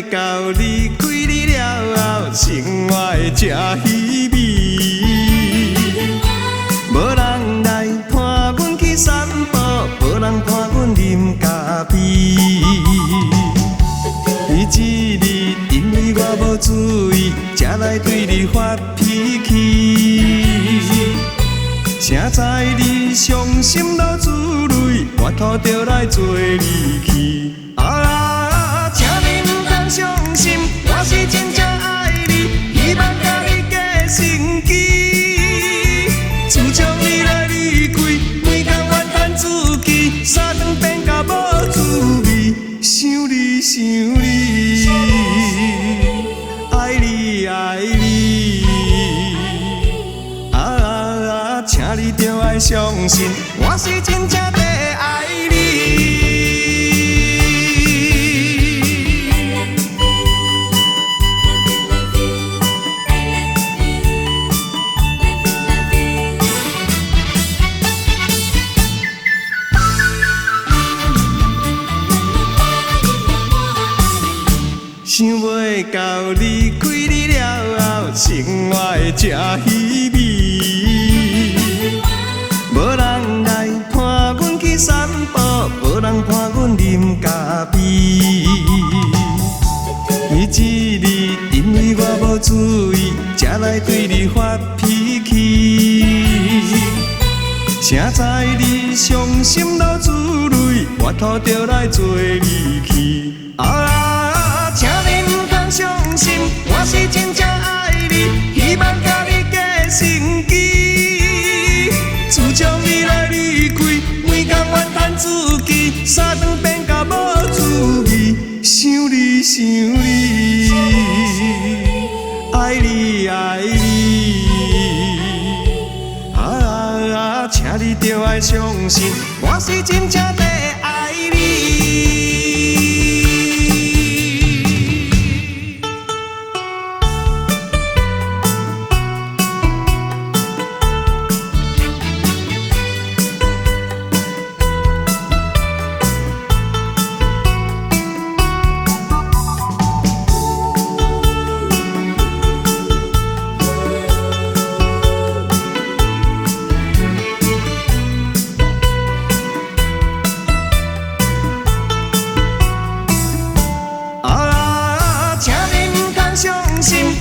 到离开你了后，生活会真稀微。无人来伴阮去散步，无人伴阮啉咖啡。伊一日因为我无注意，才来对你发脾气。谁知你伤心流珠泪，我拖着来做离去。请你唔通伤心，我是真正爱你，希望甲你过生机。自从你来离开，每天怨叹自己，三顿变甲无滋味，想你想你，爱你爱你。请你着爱相信，我是真正在爱你。想袂到离开你了后，生活会真稀微。无人来伴阮去散步，无人伴阮啉咖啡。伊一日因为我无注意，才来对你发脾气。谁知你伤心流珠泪，我拖着来做离去。请你唔通伤心，我是真正爱你，希望甲你过生机。自从你来离开，每天怨叹自己，三顿变甲无滋味，想你想你，爱你爱你。请你着爱相信，我是真正在爱你。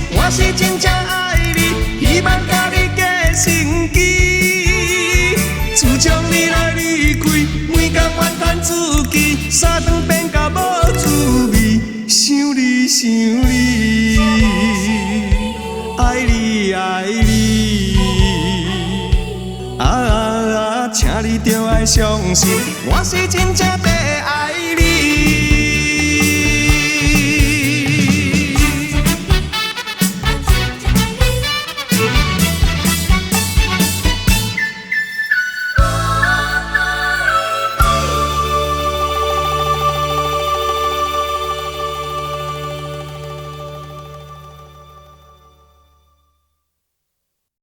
我是真正爱你，希望甲你过生机。自从你来离开，每天怨叹自己，三顿变甲无滋味，想你想你，爱你爱你。请你着爱相信，我是真正。